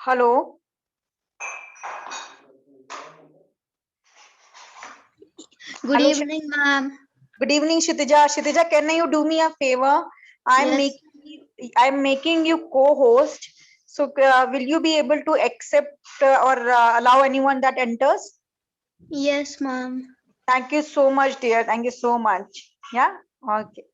Hello. Good Hello, evening, ma'am. good evening, Kshitija. Kshitija, can you do me a favor? I'm Yes, making I'm making you co-host. So, will you be able to accept or allow anyone that enters? yes, ma'am. Thank you so much, dear. Thank you so much. Yeah. Okay.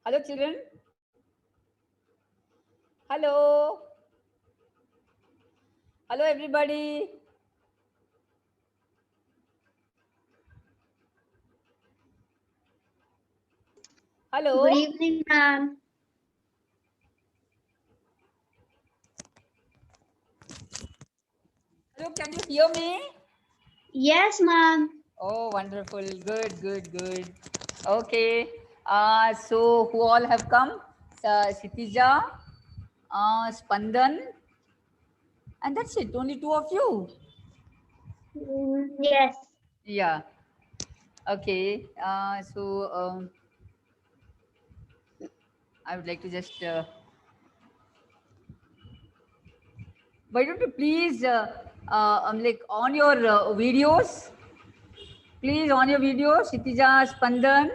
Hello, children. Hello. Hello, everybody. Hello. Good evening, ma'am. Hello, can you hear me? Yes, ma'am. Oh, wonderful. Good, good, good. Okay. So who all have come? Kshitija, Spandan, and that's it. Only two of you. Yes. Yeah. Okay. I would like to just. Why don't you please, like on your videos, please on your videos, Kshitija, Spandan.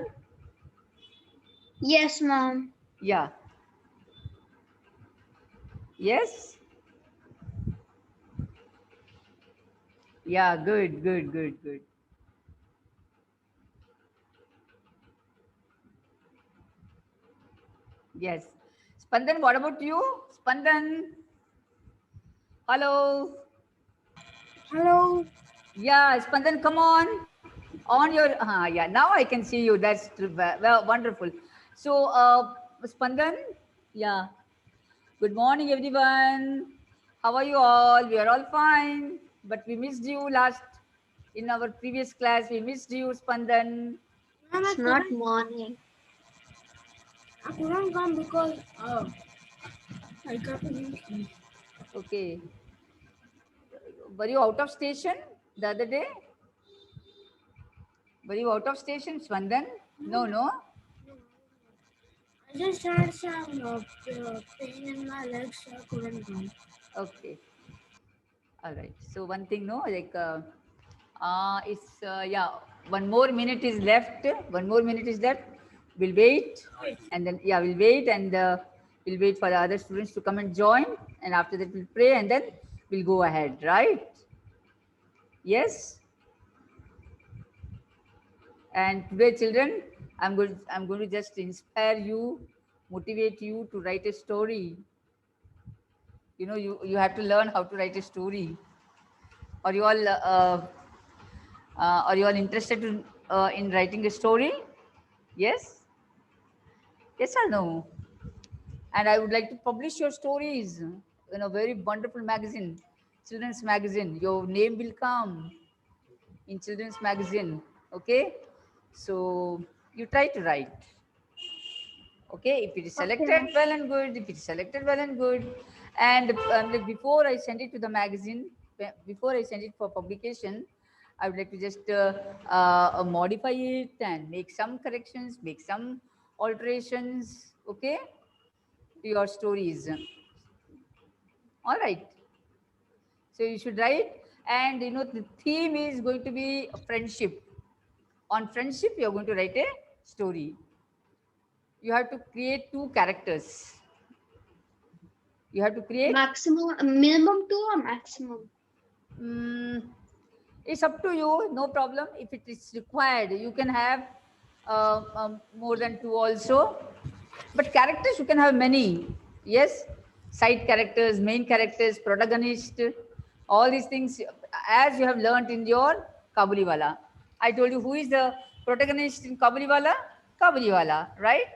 Yes, ma'am. Yeah. Yes. Yeah. Good. Good. Good. Good. Yes. Spandan, what about you? Spandan. Hello. Hello. Yeah, Spandan, come on. On your, yeah, now I can see you. That's well, wonderful. So, Spandan, yeah. Good morning, everyone. How are you all? We are all fine. But we missed you last, in our previous class. We missed you, Spandan. It's not morning. I couldn't come because I got a new key. Okay. Were you out of station the other day? Were you out of station, Spandan? No, no. I just had some pain in my legs, so I couldn't come. Okay. All right. So one thing, no, like it's yeah. 1 more minute is left. 1 more minute is left. We'll wait, and then yeah, we'll wait, and we'll wait for the other students to come and join, and after that we'll pray, and then we'll go ahead. Right? Yes. And today, children, I'm going to just inspire you, motivate you to write a story. You know, you have to learn how to write a story. Are you all are you all interested in writing a story? Yes? Yes or no? And I would like to publish your stories in a very wonderful magazine, children's magazine. Your name will come in children's magazine. Okay? So you try to write. Okay, if it is selected, well and good. If it is selected, well and good. And like before I send it to the magazine, before I send it for publication, I would like to just modify it and make some corrections, make some alterations. Okay, to your stories. All right. So you should write, and you know the theme is going to be friendship. On friendship, you are going to write a story. You have to create two characters. You have to create. Maximum, minimum two or maximum? Mm, it's up to you, no problem. If it is required, you can have more than two also. But characters, you can have many. Yes, side characters, main characters, protagonist, all these things, as you have learnt in your Kabuliwala. I told you who is the protagonist in Kabuliwala? Kabuliwala, right?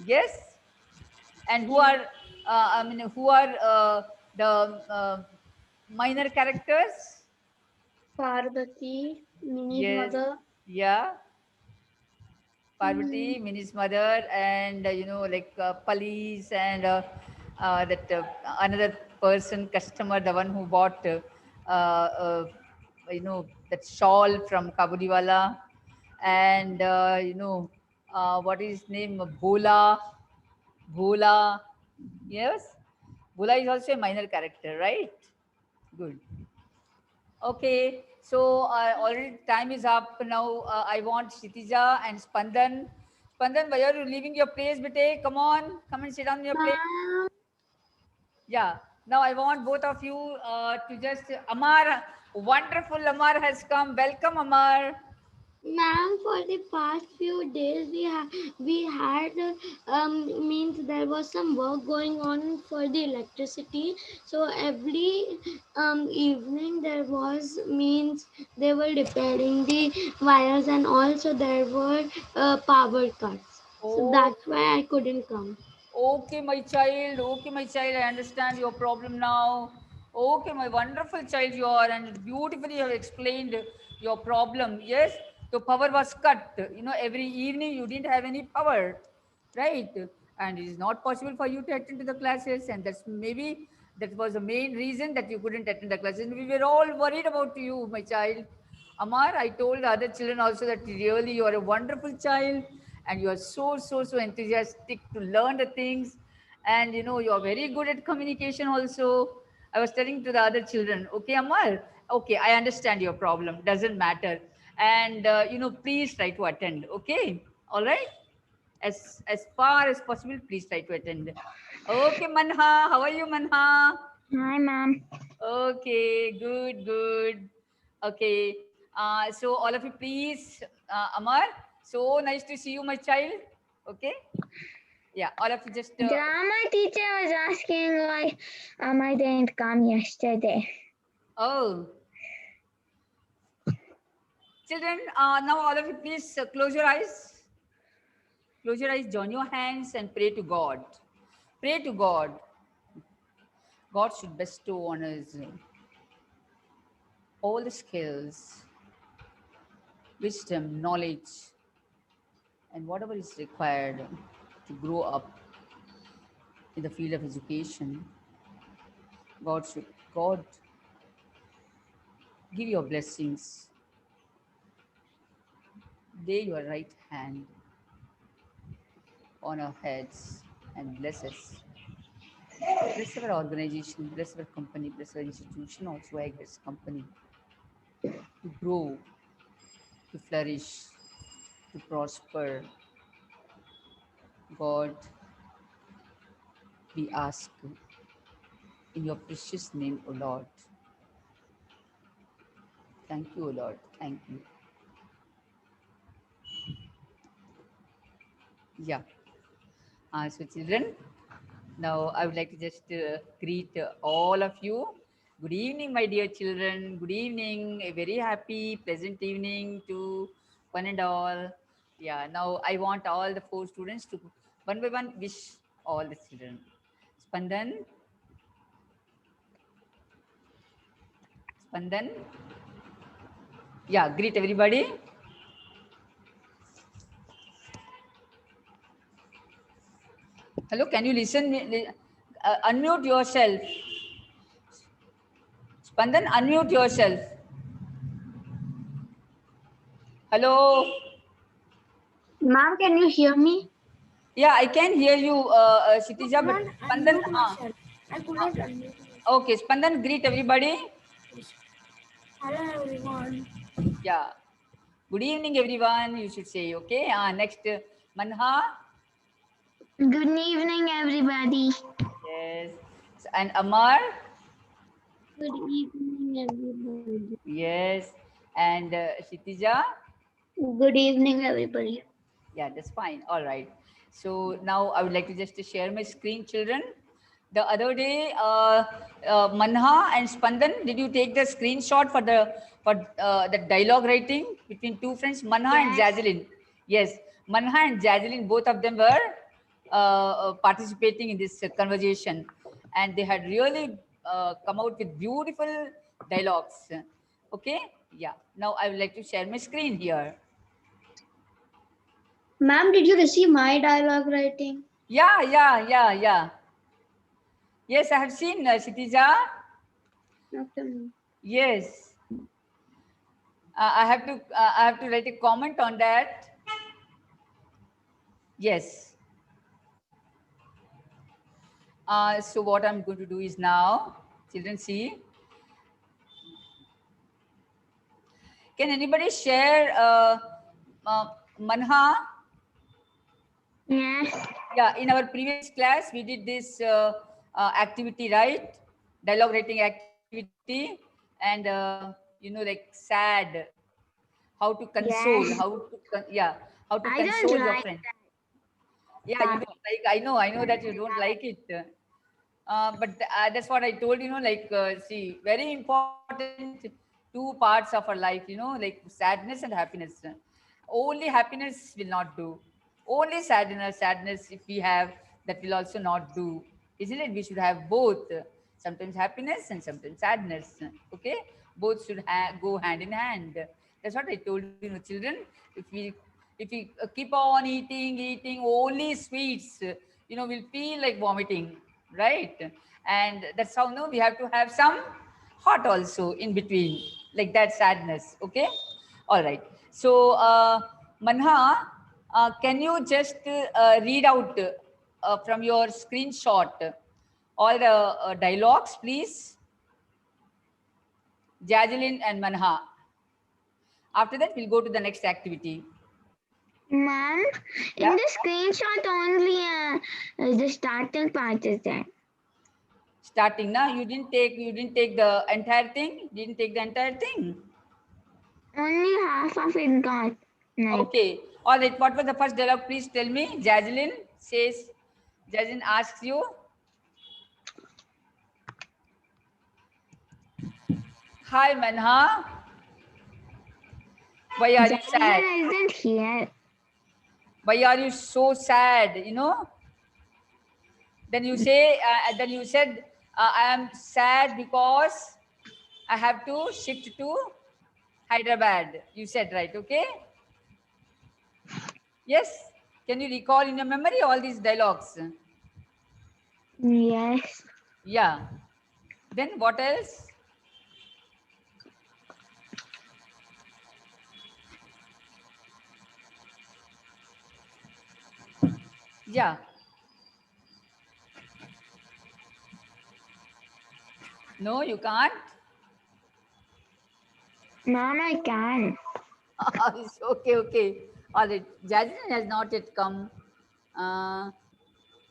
Yes. And who are, who are the minor characters? Parvati, Minnie's Yes. mother. Yeah. Parvati, Minnie's mother, and you know, like police, and that another person, customer, the one who bought, you know, that shawl from Kabuliwala, and you know, what is his name? Bhola. Bhola. Yes. Bhola is also a minor character, right? Good. Okay, so already time is up now. I want Kshitija and Spandan. Spandan, why are you leaving your place, bete? Come on, come and sit down in your place. Ma'am. Yeah. Now I want both of you to just Amar. Wonderful, Amar has come. Welcome, Amar. Ma'am, for the past few days, we had means there was some work going on for the electricity. So every evening there was means they were repairing the wires, and also there were power cuts. So Oh, that's why I couldn't come. okay, my child. Okay, my child. I understand your problem now. Okay, my wonderful child, you are, and beautifully you have explained your problem. Yes, your power was cut. You know, every evening you didn't have any power, right? And it is not possible for you to attend to the classes, and that's maybe that was the main reason that you couldn't attend the classes. We were all worried about you, my child. Amar, I told the other children also that really you are a wonderful child and you are so enthusiastic to learn the things. And you know, you are very good at communication also. I was telling to the other children, okay, Amar, okay, I understand your problem, doesn't matter. And you know, please try to attend, okay? All right? As far as possible, please try to attend. Okay, Manha, how are you, Manha? Hi, ma'am. Okay, good. Okay, so all of you, please, Amar, so nice to see you, my child. Okay, yeah, all of you just. Grammar teacher was asking why I didn't come yesterday. Oh, children, now all of you, please close your eyes. Close your eyes, join your hands, and pray to God. Pray to God. God should bestow on us all the skills, wisdom, knowledge, and whatever is required to grow up in the field of education. God give your blessings. Lay your right hand on our heads and bless us. Bless our organization, bless our company, bless our institution, also Agris company to grow, to flourish, to prosper. God, we ask in your precious name, O Lord. Thank you, O Lord. Thank you. Yeah. So children, now I would like to just greet all of you. Good evening, my dear children. Good evening. A very happy, pleasant evening to one and all. Yeah, now I want all the 4 students to one by one wish all the children. Spandan. Spandan. Yeah, greet everybody. Hello, can you listen? Unmute yourself. Spandan, unmute yourself. Hello. Ma'am, can you hear me? Yeah, I can hear you, Shitija, but I Spandan, unmute myself. I could not unmute myself. okay, Spandan, greet everybody. Hello, everyone. Yeah. Good evening, everyone. You should say, okay. Next, Manha. Good evening, everybody. Yes. And Amar. Good evening, everybody. Yes. And Shitija. Good evening, everybody. Yeah, that's fine. All right. So now I would like to just share my screen, children. The other day, Manha and Spandan, did you take the screenshot for the dialogue writing between 2 friends, Manha and Jazlyn? Yes, Manha and Jazlyn, both of them were participating in this conversation, and they had really come out with beautiful dialogues. Okay, yeah. Now I would like to share my screen here. Ma'am, did you receive my dialogue writing? Yeah. Yes, I have seen Shitija. Okay, ma'am. Yes, I have to write a comment on that. Yes. So what I'm going to do is now, children, see. Can anybody share Manha? Yes. Yeah, in our previous class, we did this activity, right? Dialogue writing activity, and you know, like sad. how to console, Yes. how to, yeah, how to I console don't your like friend. that Yeah, you part. don't like, I know that you don't like it. But that's what I told, like, see, very important two parts of our life, like sadness and happiness. Only happiness will not do. Only sadness, if we have, that will also not do. Isn't it? We should have both. Sometimes happiness and sometimes sadness. Okay? Both should go hand in hand. That's what I told children. If we keep on eating only sweets, we'll feel like vomiting, right? And that's how we have to have some hot also in between, like that sadness. Okay, all right. So Manha, can you just read out from your screenshot all the dialogues, please? Jajalin and Manha. After that, we'll go to the next activity. Ma'am, Yeah. in the screenshot only the starting part is there. Starting now, you didn't take the entire thing. Didn't take the entire thing. Only half of it got. Like, Okay. All right. What was the first dialogue? Please tell me. Jaslyn asks you. Hi, Manha. Why are you sad? Jasmine isn't here. Why are you so sad? Then you say. Then you said, I am sad because I have to shift to Hyderabad. You said right. Okay. Yes. Can you recall in your memory all these dialogues? Yes. Yeah. Then what else? Yeah. No, you can't. Ma'am, I can. It's okay, okay. All right. Jasmine has not yet come. All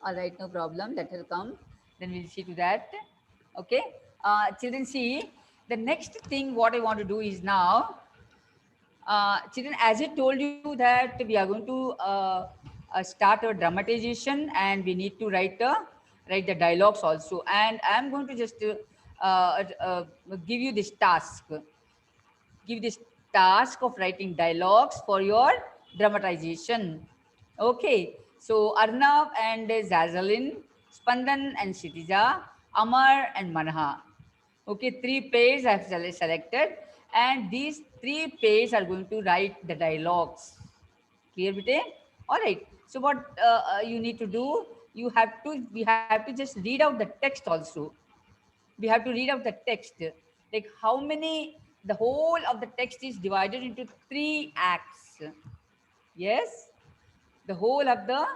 right, no problem. That will come. Then we'll see to that. Okay. Children, see, the next thing what I want to do is now, children, as I told you that we are going to start our dramatization, and we need to write the dialogues also. And I'm going to just give you this task. Give this task of writing dialogues for your dramatization. Okay. So Arnav and Zazalin, Spandan and Shitija, Amar and Manha. Okay, 3 pairs I have selected, and these 3 pairs are going to write the dialogues. Clear, bete? All right. So what you need to do? We have to just read out the text also. We have to read out the text, like how many, the whole of the text is divided into 3 acts. Yes, the whole of the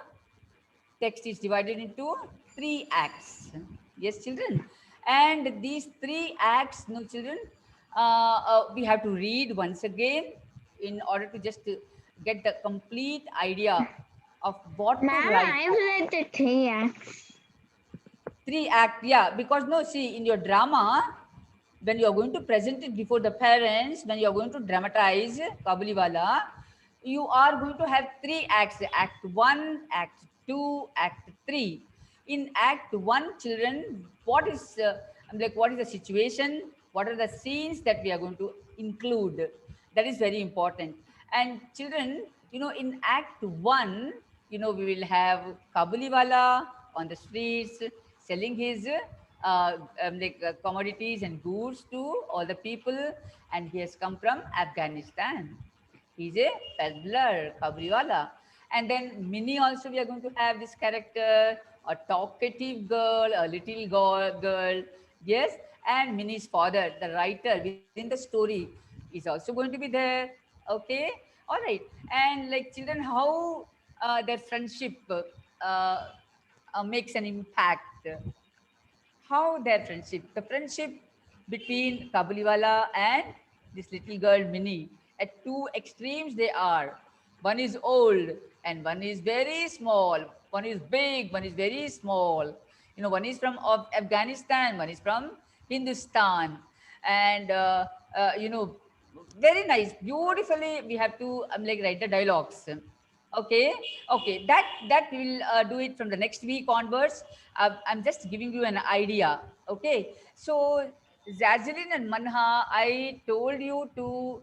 text is divided into 3 acts. Yes, children. And these 3 acts, no, children, we have to read once again in order to just get the complete idea of what to Ma'am, write. I've read the 3 acts. 3 act, yeah, because no, see, in your drama, when you are going to present it before the parents, when you are going to dramatize Kabuliwala, you are going to have 3 acts: Act 1, Act 2, Act 3. In Act 1, children, what is the situation? What are the scenes that we are going to include? That is very important. And children, in Act 1, we will have Kabuliwala on the streets selling his commodities and goods to all the people, and he has come from Afghanistan. He's a peddler, Kabriwala. And then Minnie also, we are going to have this character, a talkative girl, a little girl, yes. And Minnie's father, the writer within the story, is also going to be there. Okay, all right. And like children, how their friendship makes an impact. How their friendship, the friendship between Kabuliwala and this little girl Minnie, at two extremes they are. One is old and one is very small. One is big, one is very small. One is from Afghanistan, one is from Hindustan. And, very nice, beautifully. We have to like write the dialogues. Okay, okay. That we will do it from the next week onwards. I'm just giving you an idea. Okay, so Zazeline and Manha, I told you to.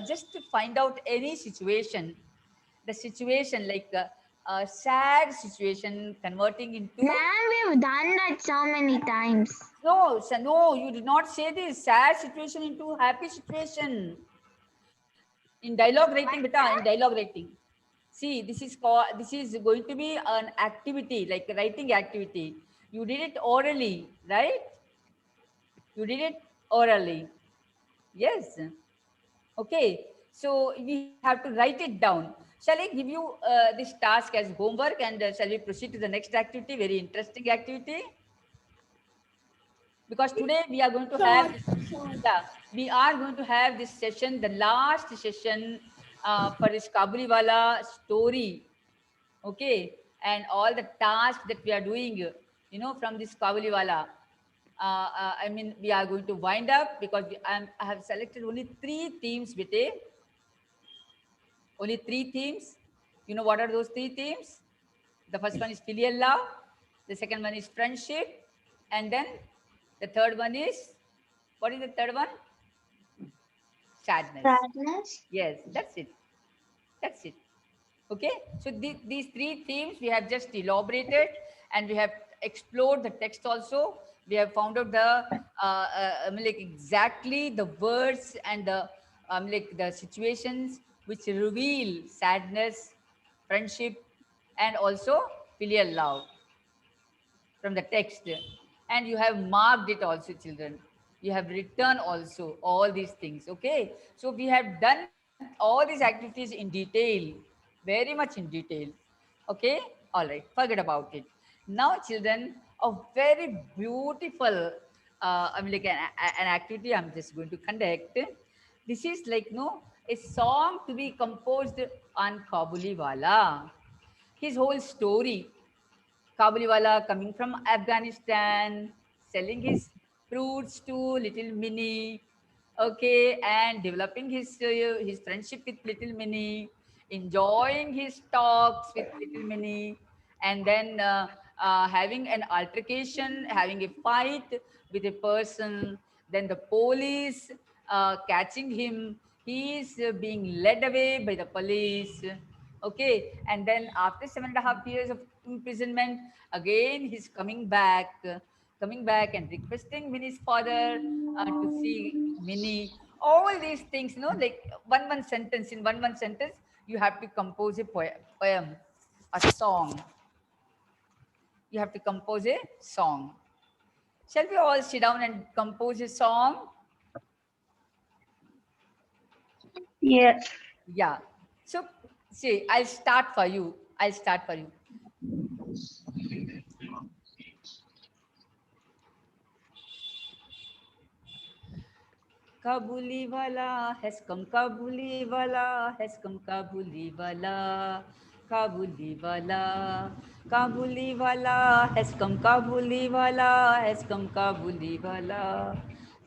Just to find out any situation, the situation like a sad situation converting into. Ma'am, we've done that so many times. No, no, you did not say this. Sad situation into happy situation. In dialogue writing, beta, in dialogue writing. See, this is called. This is going to be an activity, like a writing activity. You did it orally, right? You did it orally. Yes. Okay. So we have to write it down. Shall I give you this task as homework, and shall we proceed to the next activity? Very interesting activity. Because today we are going to have this, yeah, we are going to have this session, the last session for this Kabuliwala story. Okay, and all the tasks that we are doing, from this Kabuliwala. We are going to wind up because I have selected only 3 themes, bete. Only 3 themes. You know what are those 3 themes? The first one is filial love, the second one is friendship, and then the third one is, what is the third one? Sadness. Sadness. Yes, that's it. That's it. Okay. So these 3 themes we have just elaborated, and we have explored the text also. We have found out the like exactly the words and the like the situations which reveal sadness, friendship, and also filial love from the text. And you have marked it also, children. You have written also all these things. Okay, so we have done all these activities in detail, very much in detail. Okay, all right, forget about it. Now, children, a very beautiful like an activity I'm just going to conduct. This is like, no, a song to be composed on Kabuliwala, his whole story. Kabuliwala coming from Afghanistan, selling his fruits to little Minnie, okay, and developing his friendship with little Minnie, enjoying his talks with little Minnie, and then having an altercation, having a fight with a person, then the police catching him, he is being led away by the police. Okay, and then after 7.5 years of imprisonment, again he's coming back and requesting Minnie's father to see Minnie. All these things, like one sentence. In one sentence, you have to compose a poem, a song. You have to compose a song. Shall we all sit down and compose a song? Yes. Yeah. So, see, I'll start for you. Kabuliwala has come, Kabuliwala has come, Kabuliwala, Kabuliwala, Kabuliwala has come, Kabuliwala has come, Kabuliwala,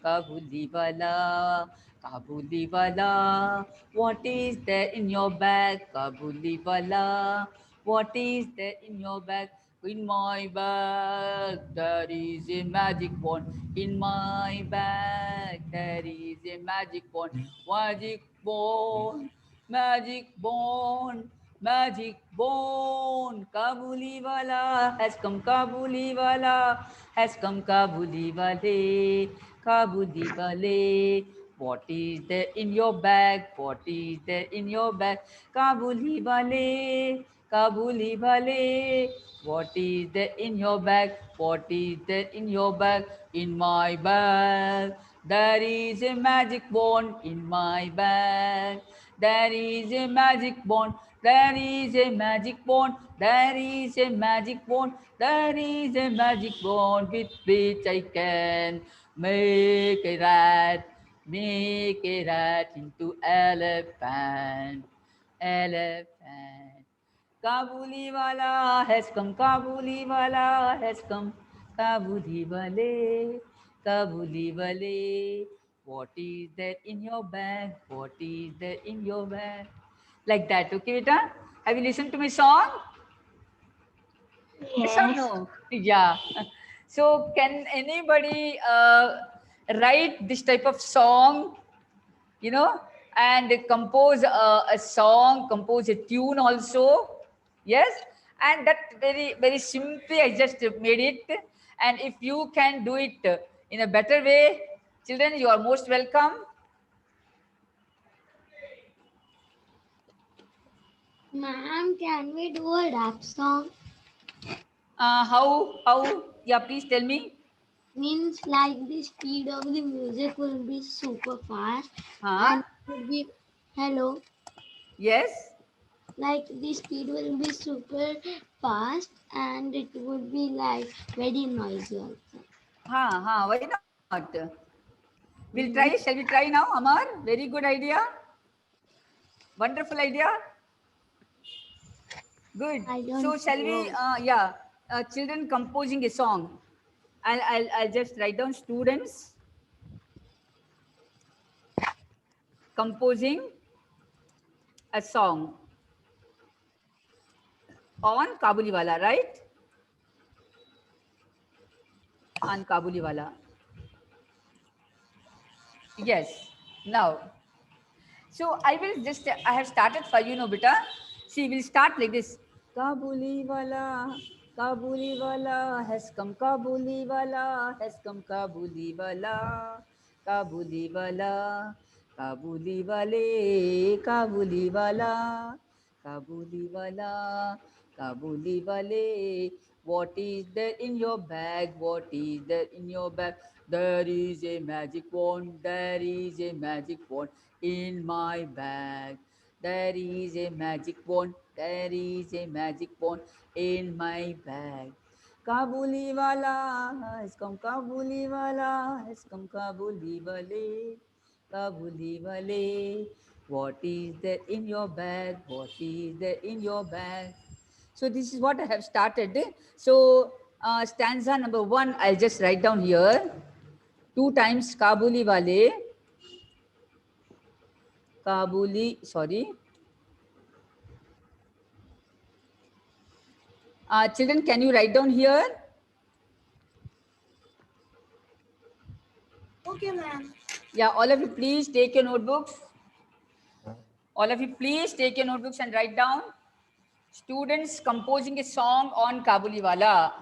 Kabuliwala, Kabuliwala. What is there in your bag, Kabuliwala? What is there in your bag? In my bag there is a magic wand. In my bag there is a magic wand. Magic wand, magic wand, magic wand. Kabuliwala has come, Kabuliwala has come, Kabuliwale, Kabuliwale. What is there in your bag? What is there in your bag? Kabuliwale, Kabuliwale. What is there in your bag? What is there in your bag? In my bag there is a magic wand. In my bag there is a magic wand. There is a magic wand. There is a magic wand. There is a magic wand with which I can make a rat into elephant. Elephant. Kabuliwala has come, Kabuliwala has come, Kabuliwale, Kabuliwale. What is there in your bag? What is there in your bag? Like that. Okay, beta? Have you listened to my song? Yes or Yes. no? Yeah. So can anybody write this type of song, you know, and compose a song, compose a tune also? Yes. And that very, very simply, I just made it. And if you can do it in a better way, children, you are most welcome. Ma'am, can we do a rap song? How? Yeah, please tell me. Means like the speed of the music will be super fast Huh? and it would be hello. Yes. Like the speed will be super fast and it would be like very noisy also. Why not? We'll try. Mhm. Shall we try now, Amar? Very good idea. Wonderful idea. Good. I So don't shall we? know. Yeah. Children composing a song. I'll just write down students composing a song on Kabuliwala, right? On Kabuliwala. Yes. Now. So I have started for you, no, beta. See, we'll start like this. Kabuli wala has come, Kabuli wala has come, Kabuli wala, Kabuli wala, Kabuli wale, Kabuli wala, Kabuli wala, Kabuli wale. What is there in your bag? What is there in your bag? There is a magic wand, there is a magic wand in my bag. There is a magic wand, there is a magic wand in my bag. Kabuli wala has come, Kabuli wala has come, Kabuli wale, Kabuli wale. What is there in your bag? What is there in your bag? So this is what I have started. So stanza number 1, I'll just write down here. 2 times Kabuli wale. Sorry. Children, can you write down here? Okay, ma'am. Yeah, all of you please take your notebooks. All of you please take your notebooks and write down. Students composing a song on Kabuliwala.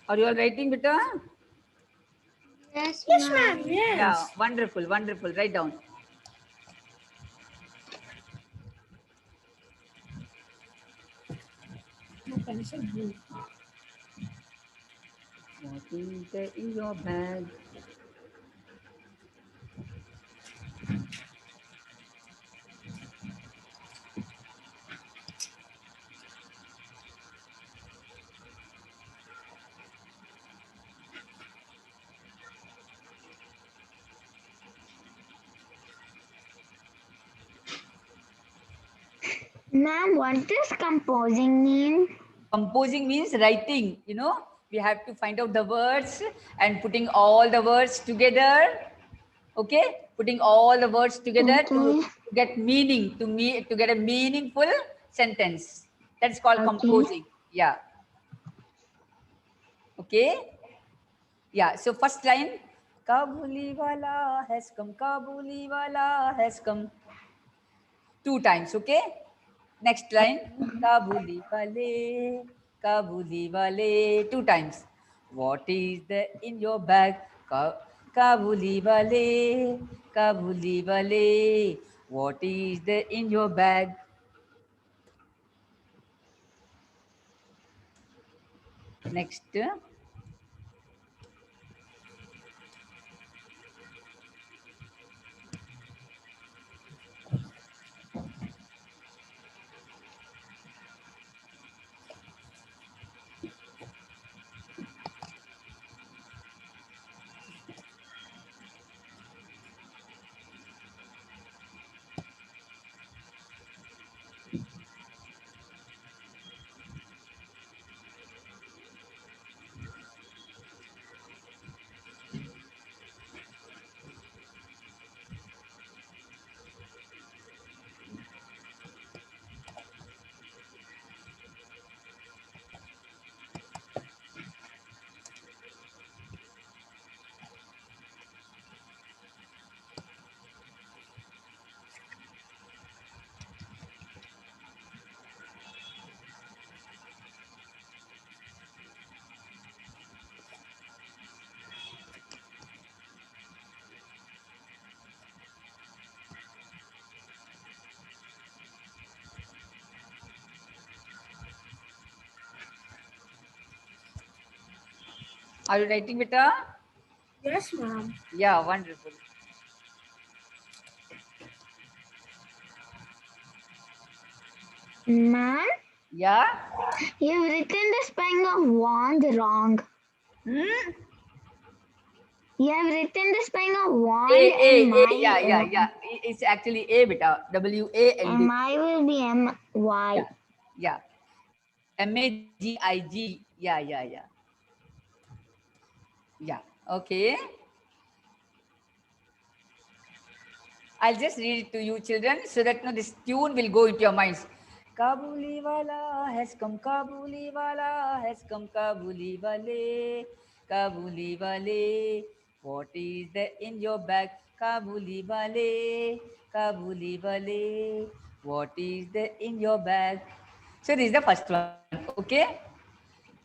Are you all writing, beta? Yes, Yes, ma'am. ma'am. Yeah, Yes. wonderful, wonderful. Write down. My pencil blue. What is there in your bag? Ma'am, what does composing mean? Composing means writing, we have to find out the words and putting all the words together. Okay, putting all the words together to Okay. get meaning, to get a meaningful sentence. That's called Okay. composing. Yeah. Okay. Yeah. So first line, Kabuli wala has come, Kabuli wala has come. 2 times, okay? Next line, Kabuli wale, Kabuli wale, 2 times. What is there in your bag? Kabuli wale, Kabuli wale, what is there in your bag? Next. Are you writing, beta? Yes, ma'am. Yeah, wonderful. Ma'am, Yeah. you've written the spelling of wand wrong. Hmm? You have written the spelling of wand A, and my yeah, yeah, yeah. It's actually A, beta. W-A-L-D. and my will be M-Y. Yeah, yeah. M-A-G-I-G. Yeah, yeah, yeah. Yeah, okay. I'll just read it to you, children, so that this tune will go into your minds. Kabuli wala has come, Kabuli wala has come, Kabuli wale, Kabuli wale. What is there in your bag? Kabuli wale, Kabuli wale. What is there in your bag? So this is the first one, okay?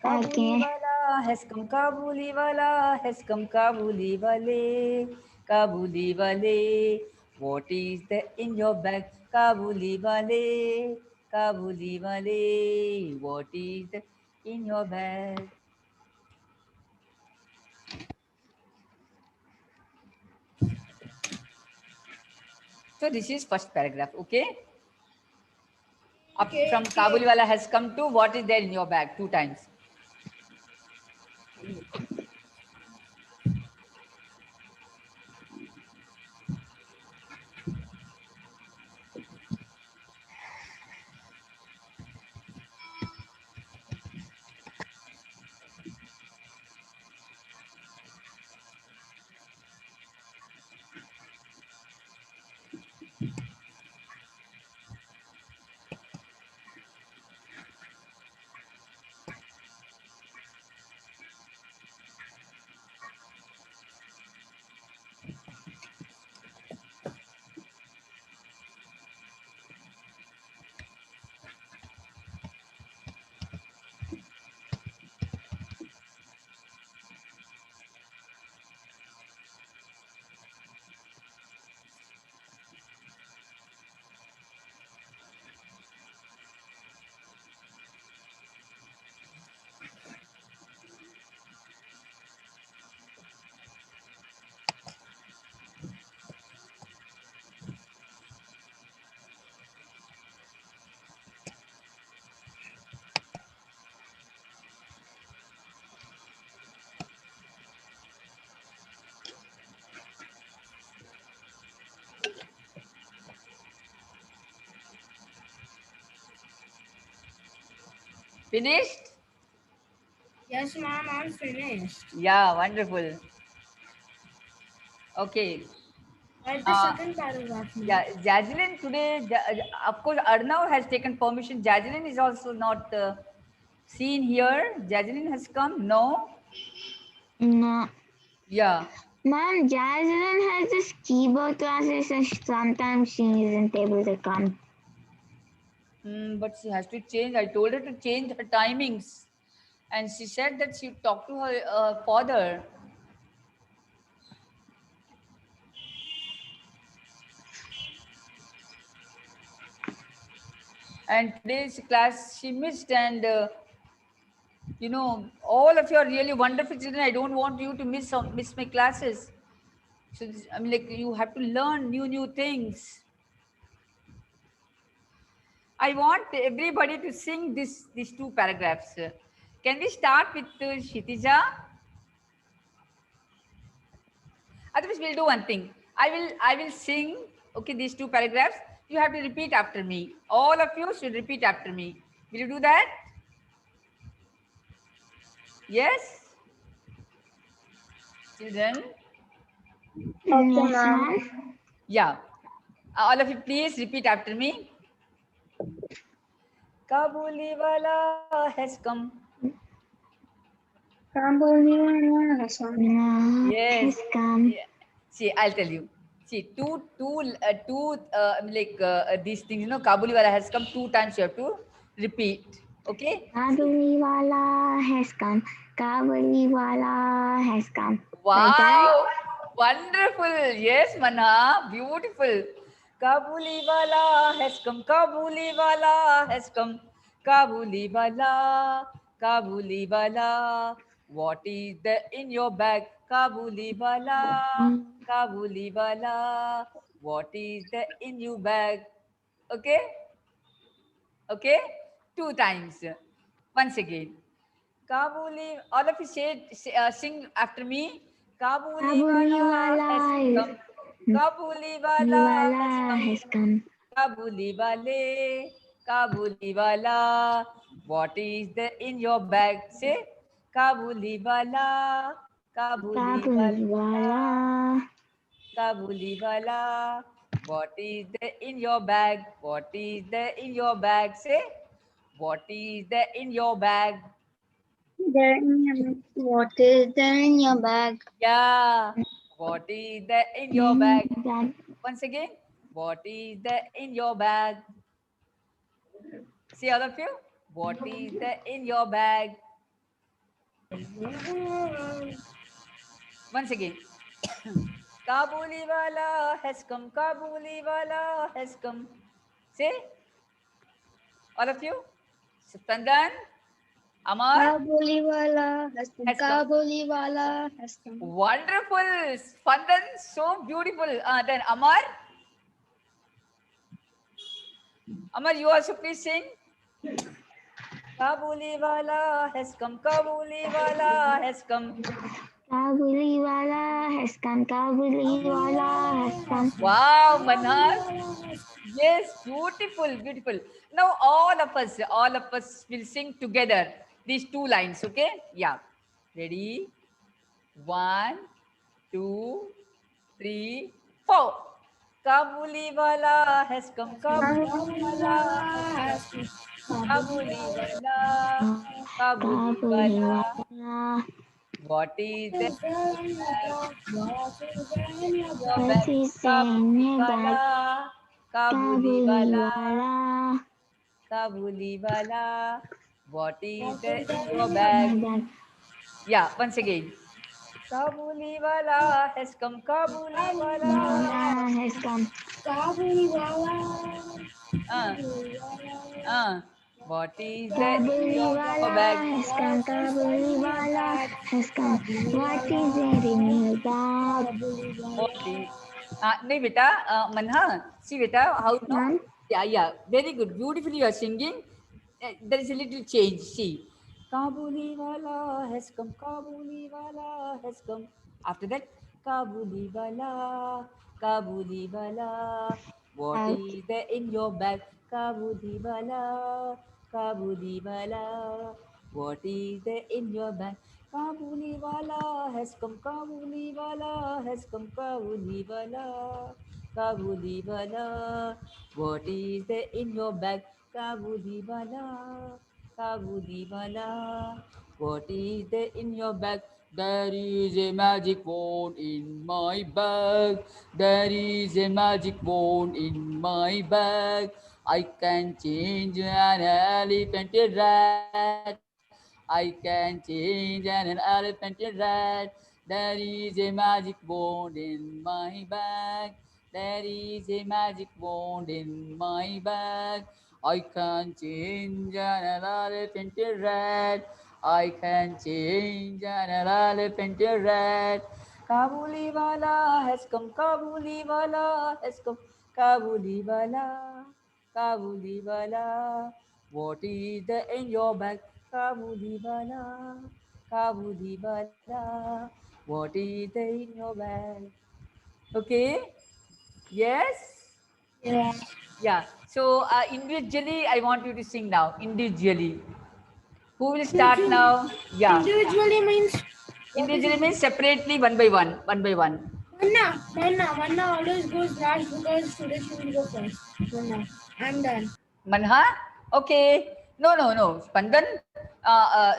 Kabuli Okay. wala has come, Kabuli wala has come, Kabuli wale, Kabuli wale. What is there in your bag? Kabuli wale, Kabuli wale. What is there in your bag? So this is first paragraph, okay? Up from Kabuli wala has come to what is there in your bag 2 times. Finished? Yes, ma'am, I'm finished. Yeah, wonderful. Okay. Write the second paragraph, ma'am. Yeah, Jajelin today, of course, Arnav has taken permission. Jajelin is also not seen here. Jajelin has come? No? No. Yeah. Ma'am, Jasmine has this keyboard classes and sometimes she isn't able to come. But she has to change. I told her to change her timings, and she said that she would talk to her father. And today's class she missed, and all of you are really wonderful children. I don't want you to miss my classes. So I mean, like, you have to learn new things. I want everybody to sing these two paragraphs. Can we start with Kshitija? Otherwise, we'll do one thing. I will sing. Okay, these two paragraphs. You have to repeat after me. All of you should repeat after me. Will you do that? Yes, children. Yes, ma'am. Yeah. All of you, please repeat after me. Kabuli wala has come. Yes. Has come. Yeah. See, I'll tell you. See, these things, Kabuli wala has come 2 times. You have to repeat. Okay. Kabuliwala has come. Kabuliwala has come. Wow. Like that? Wonderful. Yes, Manha. Beautiful. Kabuli wala has come. Kabuli wala has come. Kabuli wala. Kabuli wala. What is there in your bag? Kabuli wala. Kabuli wala. What is there in your bag? Okay? Okay? 2 times. Once again. Kabuli, all of you sing after me. Kabuli wala has come. Kabuli wala has come. Kabuli wale, Kabuli wala. What is there in your bag? Say, Kabuli wala, Kabuli wala, Kabuli wala. What is there in your bag? What is there in your bag? Say, what is there in your bag? What is there in your bag? Yeah. What is there in your bag? Once again. What is there in your bag? See, all of you. What is there in your bag? Once again. Kabuli wala has come. Kabuli wala has come. Say. All of you. Spandan. Amar. Kabuliwala has come. Has come. Kabuliwala has come. Wonderful. Spandan. So beautiful. Then Amar. Amar, you also please sing. Kabuli wala has come. Kabuli wala has come. Kabuliwala has come. Kabuliwala has come. Wow, Manar. Yes, beautiful, beautiful. Now all of us will sing together these 2 lines, okay? Yeah. Ready? 1, 2, 3, 4. Kabuli wala has come. Kabuli wala has come. Kabuli wala. Kabuli wala. Kabuliwala. What is that? What is in your bag? Kabuli wala. Kabuliwala. Kabuli wala. What is there in your bag? Yeah, once again. Kabuli wala has come. Kabuli wala has come. What is there in your Kabuliwala bag? has come. Kabuliwala has come. What is there in your bag? What is? No, beta, Manha. See, beta, how no? Ma'am? Yeah. Very good. Beautifully, you are singing. There is a little change. See, Kabuli wala has come. Kabuli wala has come. After that, Kabuli wala, Kabuli wala. What Out. is there in your bag? Kabuli wala, Kabuli wala. What is there in your bag? Kabuli wala has come. Kabuli wala has come. Kabuli wala, Kabuli wala. What is there in your bag? Kabuli wala, Kabuli wala. What is there in your bag? There is a magic wand in my bag. There is a magic wand in my bag. I can change an elephant in rat. I can change an elephant in rat. There is a magic wand in my bag. There is a magic wand in my bag. I can change an elephant in rat. I can change an elephant in rat. Kabuli wala has come, Kabuli wala has come, Kabuli wala, Kabuli wala. What is there in your bag? Kabuli wala, Kabuli wala. What is there in your bag? Okay. Yes. Yeah. Yeah. So individually, I want you to sing now. Individually. Who will start now? Yeah. Individually means Individually means separately, one by one, one by one. Manna always goes last because today she will go first. Manna, I'm done. Manha? Okay. No, no, no. Spandan,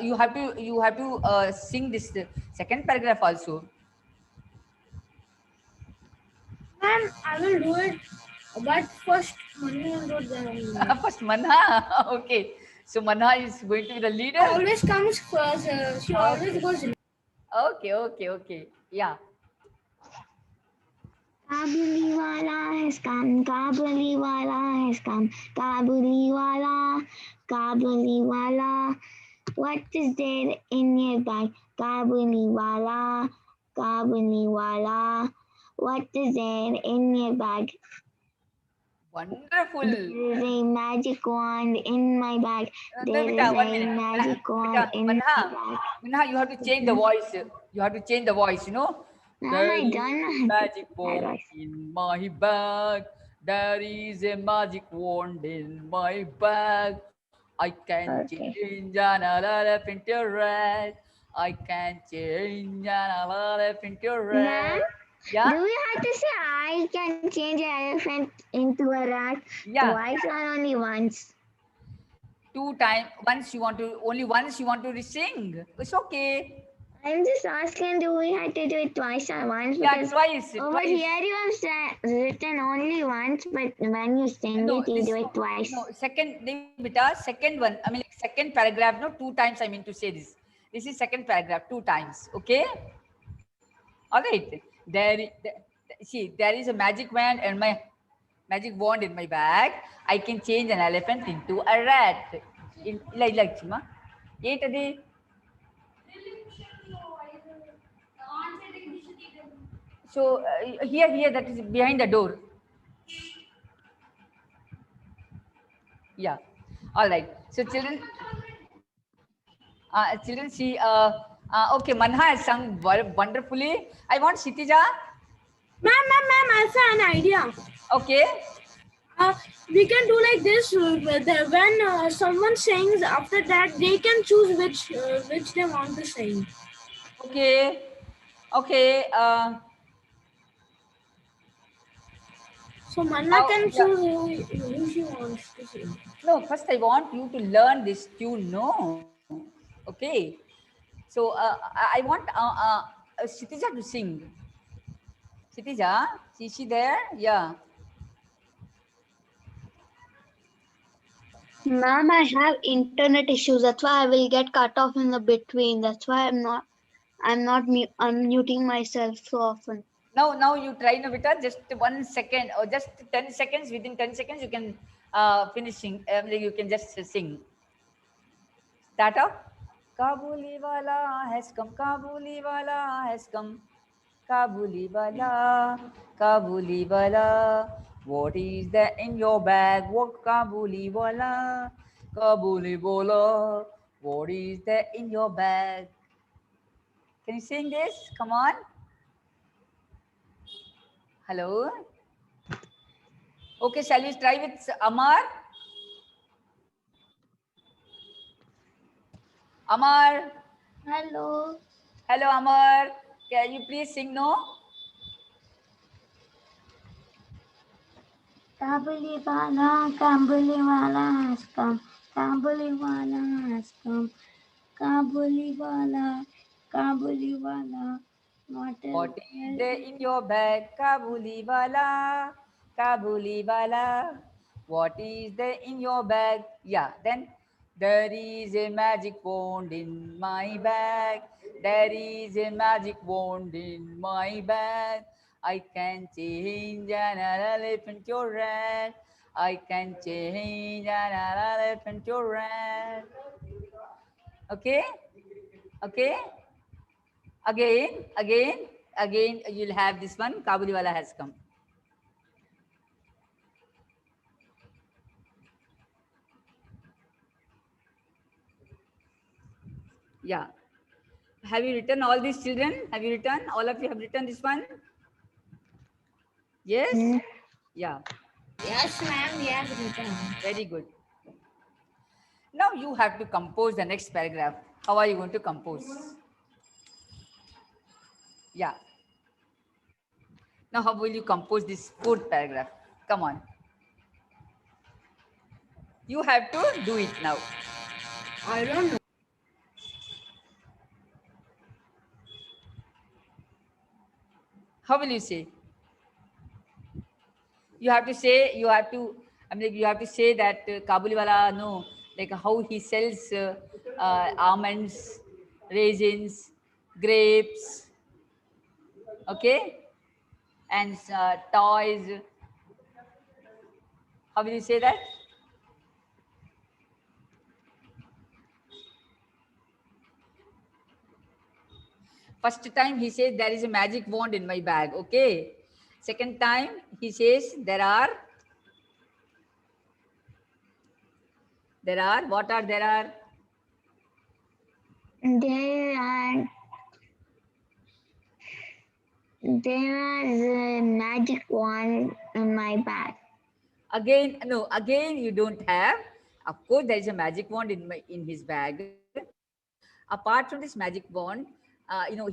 you have to sing this second paragraph also. Ma'am, I will do it, but first Manna will do it. Then I will do it. First Manha. Okay. So Manha is going to be the leader. Always comes first. She always goes. Okay, okay, okay. Yeah. Kabuliwala has come, Kabuliwala has come, Kabuliwala, Kabuliwala. What is there in your bag? Kabuliwala, Kabuliwala. What is there in your bag? Wonderful. There is a magic wand in my bag. There is Beta, 1 a minute. magic wand Beta, in my Manha. bag. Manha, you have to change the voice. You have to change the voice, you know. Ma'am, There I is done magic that wand voice. in my bag. There is a magic wand in my bag. I can Okay. change an elephant into a rat. I can change an elephant into a Ma'am, rat. Yeah, do we have to say I can change an elephant into a rat yeah. twice or only once? 2 times. Once you want to, only once you want to sing. It's okay. I'm just asking, do we have to do it twice or once? Yeah, Because twice. over Twice. here you have written only once, but when you sing No, it, you this, do it twice. no, second, beta, second one. I mean, like second paragraph. No, 2 times. I mean to say this. This is second paragraph. 2 times. Okay. All right. See, there is a magic wand and my magic wand in my bag. I can change an elephant into a rat. Like Chima. Eight. So here, that is behind the door. Yeah. All right. So children see. Okay, Manha has sung wonderfully. I want Shitija. Ma'am, I have an idea. Okay. We can do like this. When someone sings, after that they can choose which they want to sing. Okay. Okay. So Manna can Yeah. choose who she wants to sing. No, first I want you to learn this tune. No. Okay. So I want Shitija to sing. Shitija, is she there? Yeah. Ma'am, I have internet issues. That's why I will get cut off in the between. That's why I'm not unmuting myself so often. Now you try no beta, just 1 second or just 10 seconds. Within 10 seconds, you can finishing. You can just sing. Start up. Kabuli wala has come. Kabuli wala has come. Kabuli wala. Kabuli wala. What is there in your bag? What Kabuli wala? Kabuli wala. What is there in your bag? Can you sing this? Come on. Hello. Okay, shall we try with Amar? Amar. Hello. Hello, Amar. Can you please sing no? Kabuliwala has come. Kabuliwala has come. Kabuliwala. What What is is there in your bag? Kabuli wala. Kabuli wala. What is there in your bag? Yeah, then there is a magic wand in my bag. There is a magic wand in my bag. I can change an elephant to a rat. I can change an elephant to a rat. Okay? Okay? Again, you'll have this one. Kabuliwala has come. Yeah. Have you written all these, children? Have you written? All of you have written this one? Yes? Mm. Yeah. Yes, ma'am. We have written. Very good. Now you have to compose the next paragraph. How are you going to compose? Yeah. Now how will you compose this fourth paragraph? Come on. You have to do it now. I don't know. How will you say? You have to say, you have to, I mean, you have to say that Kabuliwala, no, like how he sells almonds, raisins, grapes, okay, and toys. How will you say that? First time he says there is a magic wand in my bag, okay. Second time he says there are, what are there are? There is a magic wand in my bag. Again, no, again you don't have. Of course, there is a magic wand in his bag. Apart from this magic wand,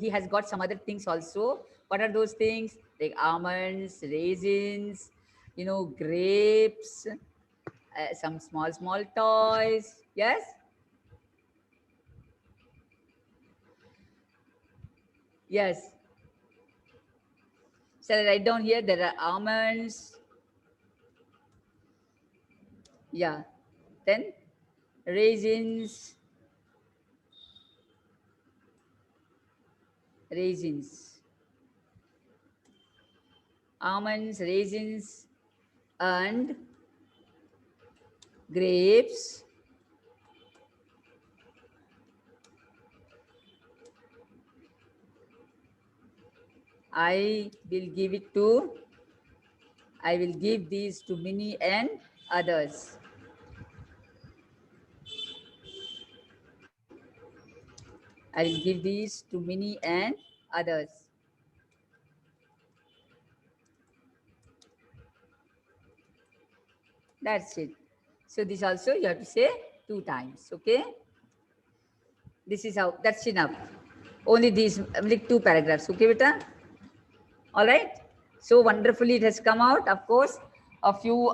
he has got some other things also. What are those things? Like almonds, raisins, grapes, some small toys. Yes. Yes. Shall I write down here? There are almonds. Yeah. Then raisins. Almonds, raisins, and grapes. I will give these to Minnie and others. I will give these to Minnie and others. That's it. So this also you have to say 2 times. Okay. This is how, that's enough. Only these, like 2 paragraphs. Okay, beta? All right. So wonderfully it has come out. Of course, a few,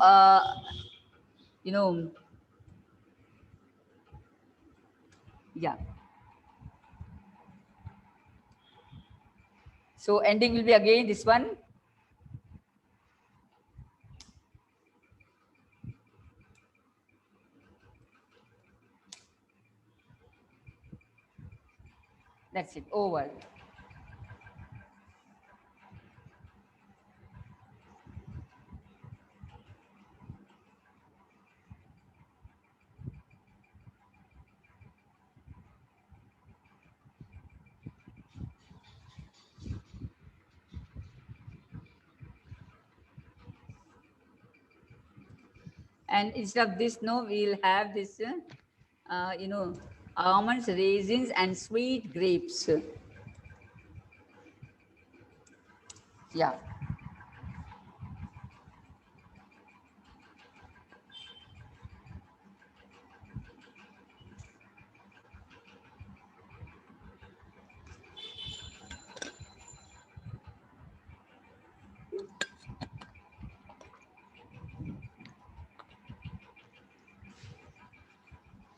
yeah. So ending will be again this one. That's it. Over. And instead of this, no, we'll have this, almonds, raisins, and sweet grapes. Yeah.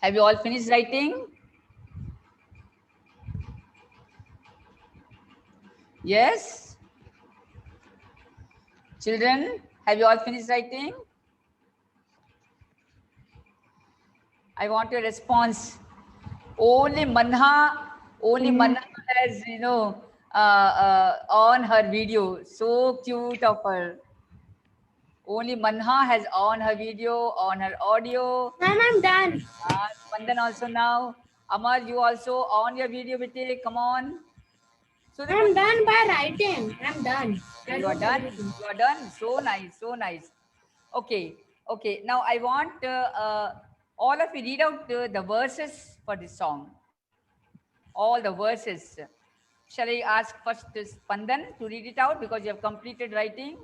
Have you all finished writing? Yes? Children, have you all finished writing? I want your response. Only Manha has, on her video. So cute of her. Only Manha has on her video, on her audio. Ma'am, I'm done. Spandan also now. Amar, you also on your video, Bete. Come on. So that I'm done by writing. I'm done. I you are wrote done. everything. You are done. So nice. So nice. Okay. Okay. Now I want all of you read out the verses for this song. All the verses. Shall I ask first Spandan to read it out because you have completed writing?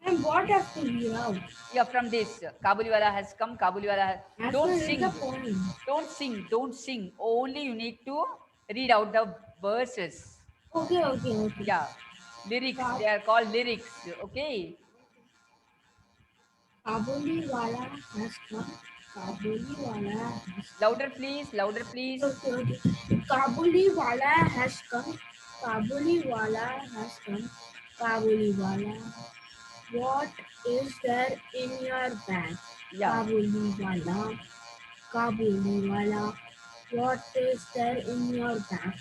And what have to read out? Yeah, from this. Kabuliwala has come. Kabuliwala has. I have Don't to read sing. the poem. Don't sing. Don't sing. Only you need to read out the verses. Okay, okay, okay. Yeah. Lyrics. They are called lyrics. Okay. Kabuliwala has come. Kabuliwala has come. Louder, please. Louder, please. Okay, okay. Kabuliwala has come. Kabuliwala has come. Kabuliwala. What is there in your bag? Yeah. Kabuliwala. Kabuliwala. What is there in your bag?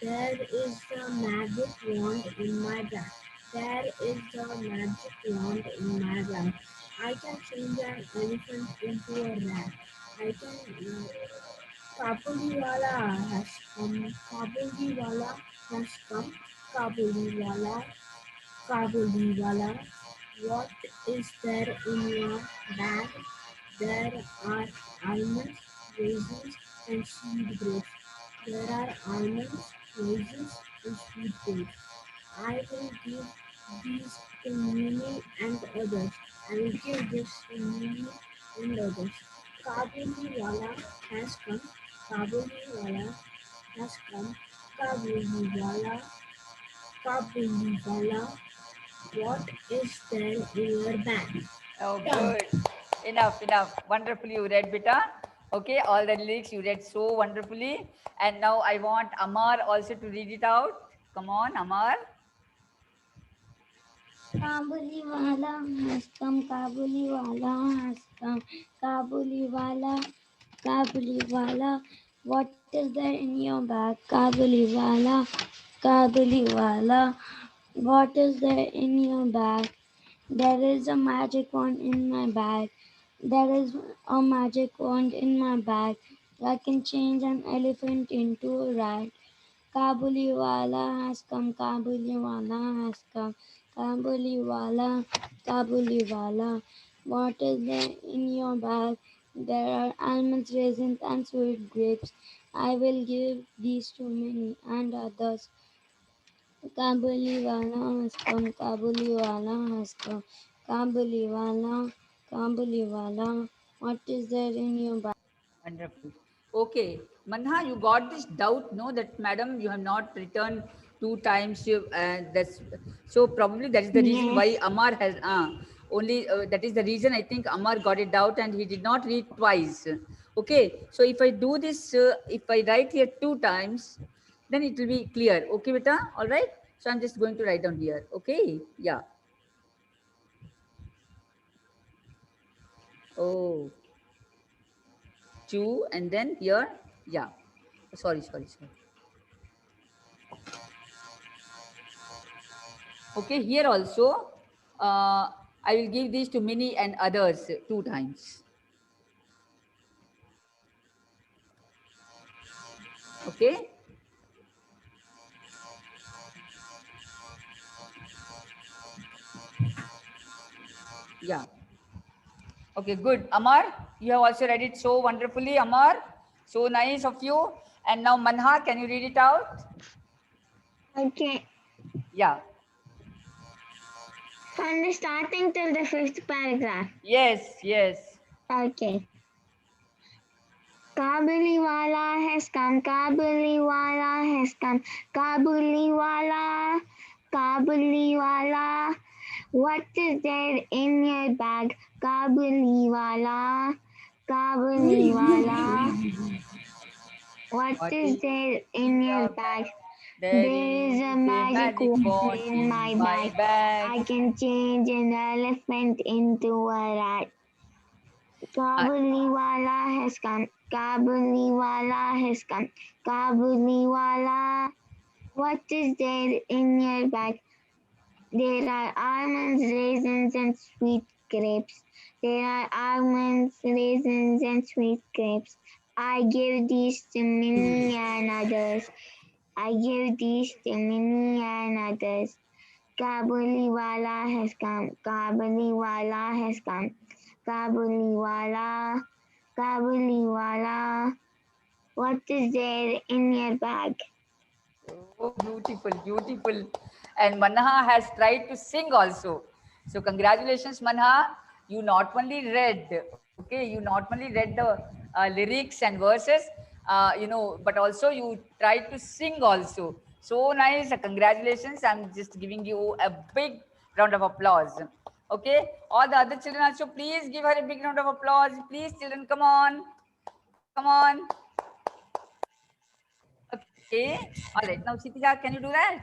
There is a magic wand in my bag. There is a magic wand in my bag. I can change an elephant into a rat. I can. Kabuliwala has come. Kabuliwala has come. Kabuliwala. Kabuliwala. What is there in your bag? There are almonds, raisins, and seed grapes. There are almonds, raisins, and seed grapes. I will give these to Mimi and others. I will give this to Mimi and others. Kabuliwala has come. Kabuliwala has come. Kabuliwala. Kabuliwala. What is there in your bag? Oh, good. Enough, enough. Wonderfully you read, Beta. Okay, all the lyrics you read so wonderfully. And now I want Amar also to read it out. Come on, Amar. Kabuliwala has come. Kabuliwala has come. Kabuliwala. Kabuliwala. What is there in your bag? Kabuliwala. Kabuliwala. What is there in your bag? There is a magic wand in my bag. There is a magic wand in my bag. I can change an elephant into a rat. Kabuliwala has come. Kabuliwala has come. Kabuliwala. Kabuliwala. What is there in your bag? There are almonds, raisins, and sweet grapes. I will give these to many and others. Kabuliwala has come. Kabuliwala has come. Kabuliwala. Kabuliwala. What is there in your bag? Wonderful. Okay. Manha, you got this doubt, no, that madam, you have not returned 2 times. That's so probably that is the reason why Amar has only that is the reason I think Amar got it out and he did not read twice. Okay. So if I do this, if I write here 2 times, then it will be clear. Okay, beta. All right. So I'm just going to write down here. Okay. Yeah. Oh. 2 and then here, yeah, sorry. Okay, here also I will give these to Minnie and others 2 times. Okay. Yeah. Okay, good. Amar, you have also read it so wonderfully, Amar. So nice of you. And now Manha, can you read it out? Okay. Yeah. From the starting till the 5th paragraph. Yes. Okay. Kabuliwala has come. Kabuliwala has come. Kabuliwala. Kabuliwala. What is there in your bag? Kabuliwala. Kabuliwala. What is there in your bag? There is a magic wand in my bag. I can change an elephant into a rat. Kabuliwala has come. Kabuliwala has come. Kabuliwala, what is there in your bag? There are almonds, raisins, and sweet grapes. There are almonds, raisins, and sweet grapes. I give these to Minnie and others. I give these to Minnie and others. Kabuliwala has come. Kabuliwala has come. Kabuliwala, Kabuliwala, what is there in your bag? Oh, beautiful, beautiful. And Manha has tried to sing also. So congratulations, Manha. You not only read, okay, you not only read the lyrics and verses, but also you tried to sing also. So nice. Congratulations. I'm just giving you a big round of applause. Okay. All the other children also, please give her a big round of applause. Please, children, come on. Come on. Okay. All right. Now, Kshitija, can you do that?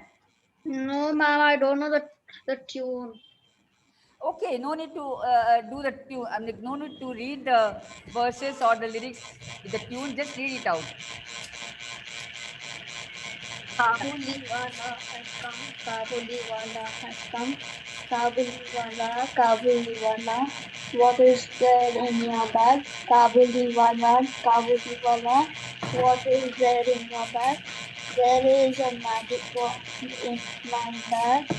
No, ma'am, I don't know the tune. Okay, no need to do the tune. I mean, no need to read the verses or the lyrics with the tune. Just read it out. Kabuliwala has come. Kabuliwala has come. Kabuliwala, Kabuliwala, what is there in your bag? Kabuliwala, Kabuliwala, what is there in your bag? There is a magic box in my bag.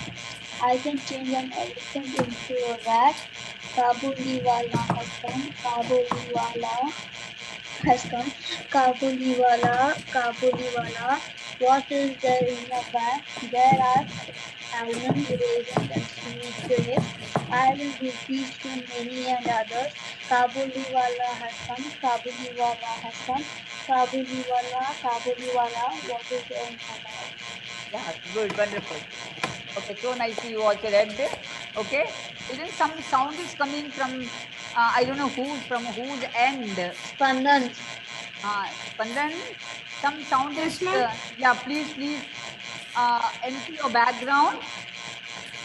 I can change an elephant into a rat. Kabuliwala has come. Kabuliwala has come. Kabuliwala, Kabuliwala, what is there in your bag? There are almonds, raisins, and sweet grapes. I will give these to many and others. Kabuliwala has come. Kabuliwala has come. Kabuliwala, Kabuliwala, what is there in your bag? Yeah, good, wonderful. Okay, so nicely you also read. Okay, even some sound is coming from I don't know from whose end. Spandan. Spandan, some sound is yeah. Please empty your background.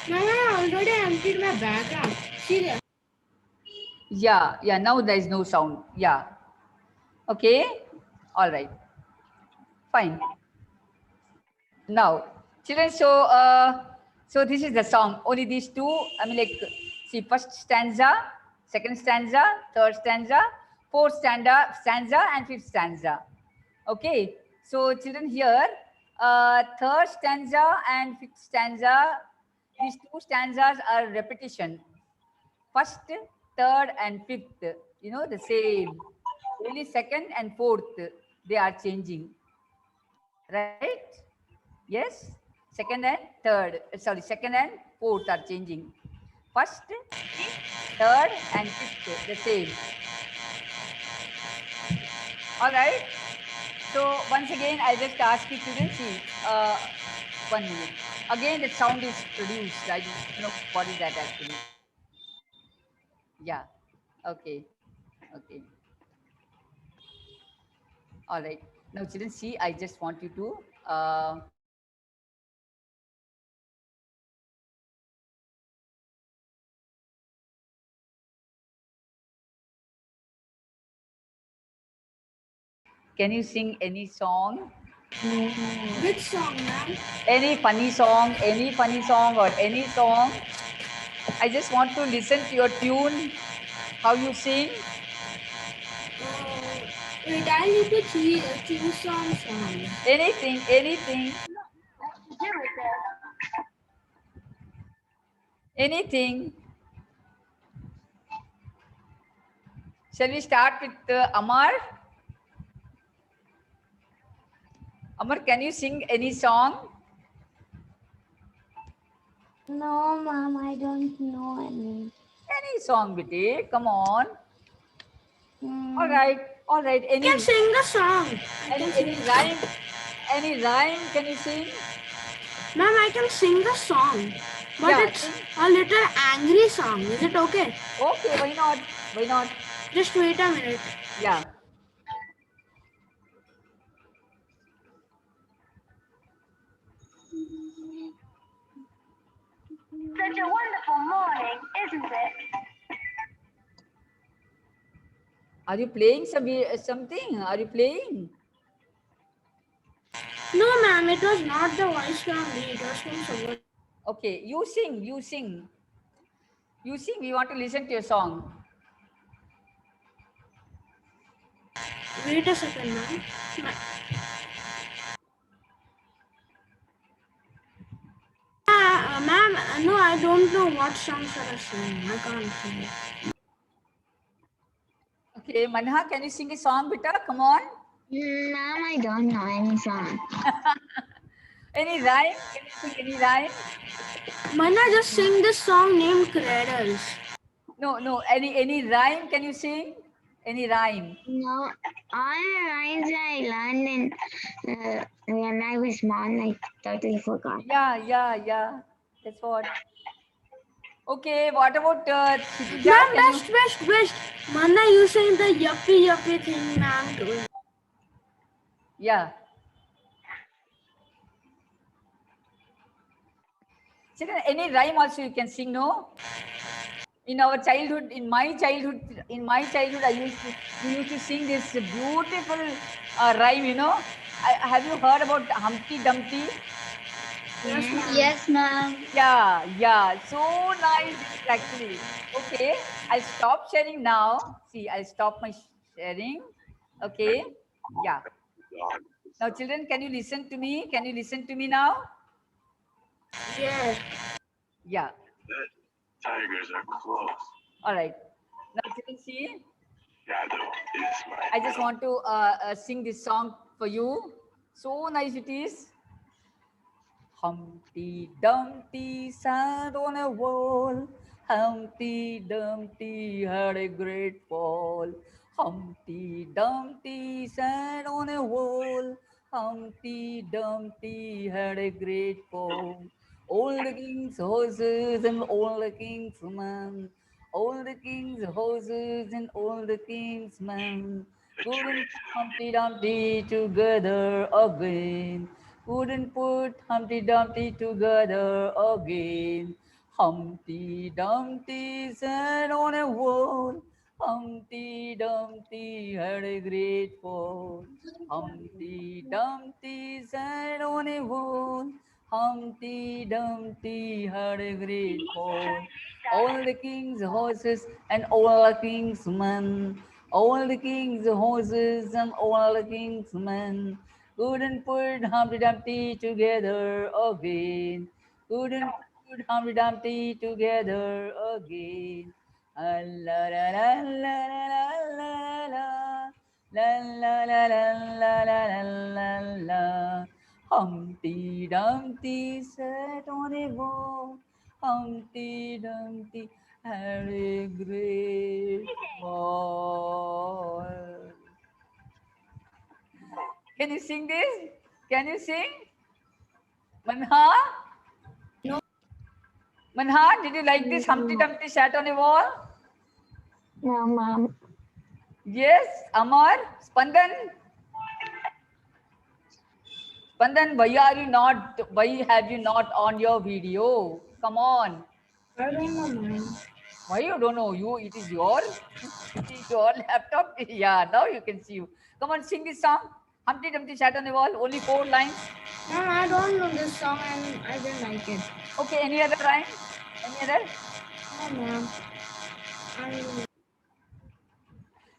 Mama, I already emptied my background. See there. Yeah. Now there is no sound. Yeah. Okay. All right. Fine. Now, children, so this is the song. Only these two, I mean, like, see, first stanza, second stanza, third stanza, fourth stanza, and fifth stanza. Okay. So, children, here, third stanza and fifth stanza, these two stanzas are repetition. First, third, and fifth, the same. Only second and fourth, they are changing. Right? Yes, second and second and fourth are changing. First, third, and fifth, the same. All right. So once again, I just ask you students, see, 1 minute. Again, the sound is produced. I don't know what is that actually. Yeah. Okay. Okay. All right. Now, children, see, I just want you to can you sing any song? Which song, ma'am? Any funny song or any song. I just want to listen to your tune, how you sing. Wait, I need to choose songs. Anything. Anything. Shall we start with Amar? Amar, can you sing any song? No, ma'am, I don't know any. Any song, Biti. Come on. All right. I can sing the song. Any rhyme can you sing? Ma'am, I can sing the song. But Yeah, it's a little angry song. Is it okay? Okay, why not? Why not? Just wait a minute. Yeah. Such a wonderful morning, isn't it? Are you playing something? Are you playing? No, ma'am, it was not the voice from me. It was from someone. Okay, you sing, you sing. You sing, we want to listen to your song. Wait a second, ma'am. Ma'am, no, I don't know what songs are singing. I can't sing it. Okay, Manha, can you sing a song, beta? Come on. Ma'am, I don't know any song. Any rhyme? Can you sing any rhyme? Manna, just sing this song named Cradles. No, no. Any rhyme? Can you sing? Any rhyme? No, all the rhymes I learned when I was small, I totally forgot. Yeah. That's what. Okay, what about Kshitija? Ma'am, Can best. Manna, you sing the yuppie thing, ma'am. Yeah. Children, any rhyme also you can sing, no? In our childhood, in my childhood, we used to sing this beautiful rhyme, you know. Have you heard about Humpty Dumpty? Yes, ma'am. Yes, ma'am. Yeah. So nice it is actually. Okay, I'll stop sharing now. See, I'll stop my sharing. Okay. Yeah. Now, children, can you listen to me? Can you listen to me now? Yes. Yeah. Tigers are close. All right. Now, children, see. Shadow is my I just want to sing this song for you. So nice it is. Humpty Dumpty sat on a wall. Humpty Dumpty had a great fall. Humpty Dumpty sat on a wall. Humpty Dumpty had a great fall. All the king's horses and all the king's men, all the king's horses and all the king's men, couldn't put Humpty Dumpty together again. Couldn't put Humpty Dumpty together again. Humpty Dumpty sat on a wall. Humpty Dumpty had a great fall. Humpty Dumpty sat on a wall. Humpty Dumpty had a great fall. All the king's horses and all the king's men, all the king's horses and all the king's men, couldn't put Humpty Dumpty together again. Couldn't put Humpty Dumpty together again. Ah, la la la la la la la la la la la la la la la. Humpty Dumpty sat on a wall. Humpty Dumpty had a great fall. Can you sing this? Can you sing? Manha? No. Manha, did you like this Humpty Dumpty sat on a wall? No, ma'am. Yes, Amar, Spandan. Spandan, why have you not on your video? Come on. I don't know, ma'am. Why you don't know? It is your laptop. Yeah, now you can see you. Come on, sing this song. Humpty Dumpty sat on the wall. Only 4 lines. Ma'am, I don't know this song and I didn't like it. Okay, any other rhyme? Any other? No, ma'am.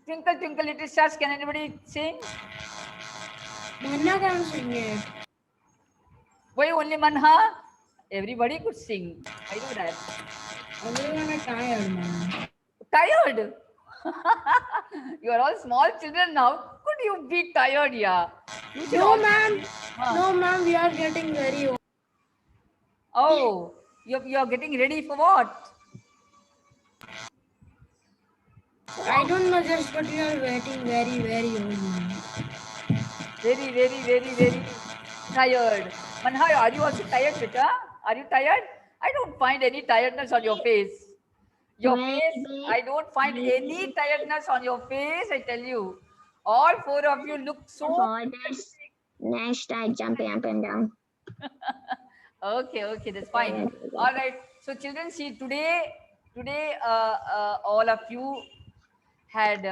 Twinkle, twinkle, little stars. Can anybody sing? Manna can sing it. Why only Manha? Everybody could sing. I know that. Everyone are tired, ma'am. Tired? You are all small children now. Could you be tired, yeah? You should No, all- ma'am. Huh. No, ma'am. We are getting very old. Oh, you're getting ready for what? I don't know just, but we are getting very, very old, ma'am. Very tired. Manha, are you also tired, beta? Are you tired? I don't find any tiredness on your face. Your face, I don't find any tiredness on your face, I tell you. All 4 of you look so... For this, next I jumping up and down. Okay, that's fine. All right. So children, see, today all of you had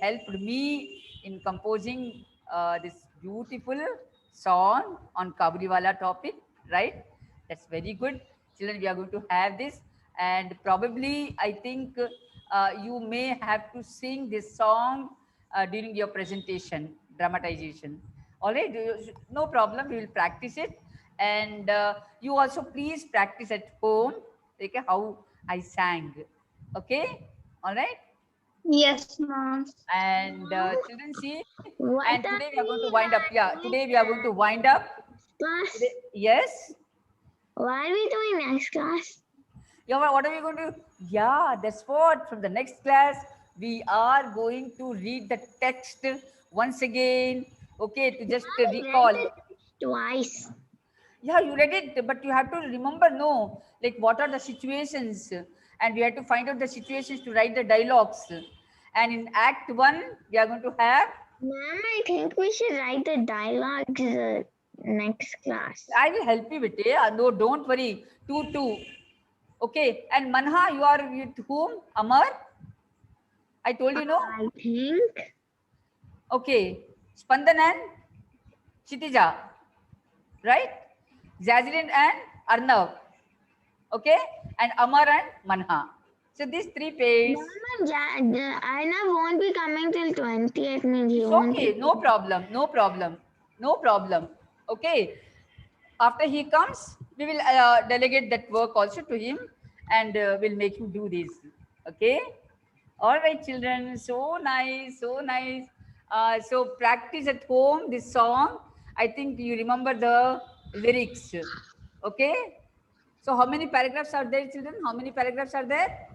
helped me in composing this beautiful song on Kabuliwala topic, right? That's very good. Children, we are going to have this, and probably I think you may have to sing this song during your presentation, dramatization. All right, no problem. We will practice it, and you also please practice at home. Okay, how I sang. Okay, all right. Yes, ma'am. And children, see, What and are today we are going to we wind up. Yeah, doing today we are going to wind up. class? Today, yes. What are we doing next class? Yeah, what are we going to do? Yeah, that's what. From the next class, we are going to read the text once again. Okay, to just I read recall. it twice. Yeah, you read it, but you have to remember, no, like what are the situations, and we have to find out the situations to write the dialogues. And in Act 1, we are going to have. Ma'am, I think we should write the dialogues next class. I will help you with it. No, don't worry. 2, 2. Okay. And Manha, you are with whom? Amar? I told you, no? I think. Okay. Spandan and Chitija. Right? Jazlin and Arnav. Okay. And Amar and Manha. So these three pairs. Ma'am, Arnav won't be coming till 20th. Means he It's won't okay. be. No problem. No problem. No problem. Okay. After he comes, we will delegate that work also to him, and we'll make him do this. Okay. All right, children. So nice. So nice. So practice at home this song. I think you remember the lyrics. Okay. So how many paragraphs are there, children? How many paragraphs are there?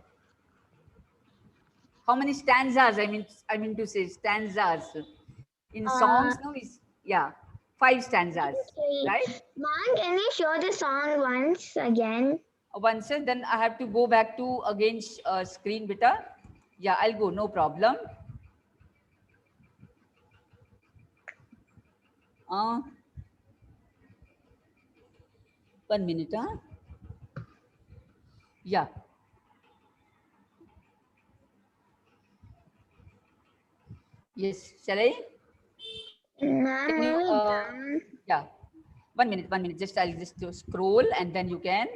How many stanzas? I mean to say stanzas. In songs, no, is yeah, 5 stanzas, right? Ma'am, can you show the song once again? Once, then I have to go back to again screen, beta. Yeah, I'll go. No problem. Uh, 1 minute, huh? Yeah. Yes. Shall I? Ma'am, Can you? are we done? Yeah. 1 minute. 1 minute. Just I'll just scroll, and then you can.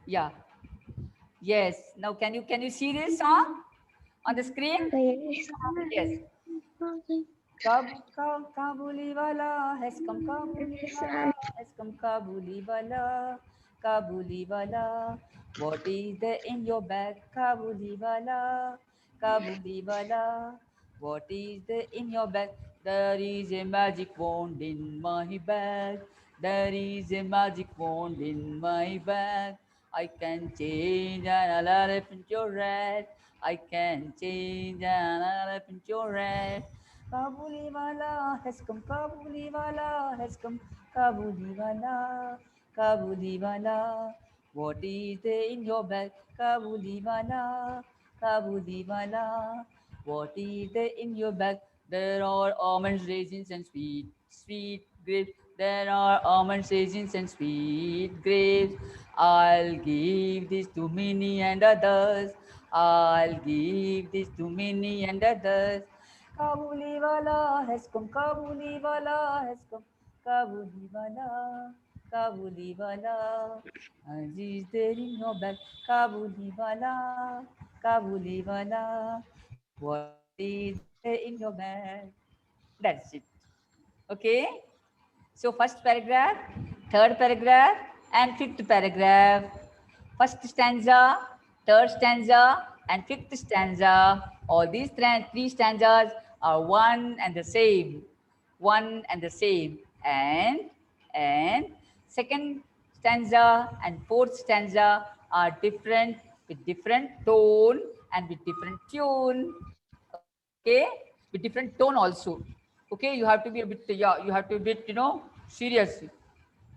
Yeah. Yes. Now can you see this song on the screen? Yes. Kabuli wala has come, Kabuli wala has come, Kabuli wala, Kabuli wala. What is there in your bag, Kabuli wala, Kabuli wala? What is there in your bag? There is a magic wand in my bag. There is a magic wand in my bag. I can change an elephant into red. I can change an elephant into red. Kabuliwala has come, Kabuliwala has come, Kabuliwala, Kabuliwala. What is there in your bag, Kabuliwala, Kabuliwala? What is there in your bag? There are almonds, raisins, and sweet grapes. There are almonds, raisins, and sweet grapes. I'll give this to Minnie and others. I'll give this to Minnie and others. Kabuliwala has come, Kabuliwala has come, Kabuliwala, Kabuliwala. And is there in your bag, Kabuliwala, Kabuliwala? What is there in your bag? That's it. Okay. So first paragraph, third paragraph, and fifth paragraph. First stanza, third stanza, and fifth stanza. All these three stanzas are one and the same. One and the same. And second stanza and fourth stanza are different with different tone and with different tune. Okay, with different tone also. Okay, you have to be a bit, yeah, you have to be a bit, serious.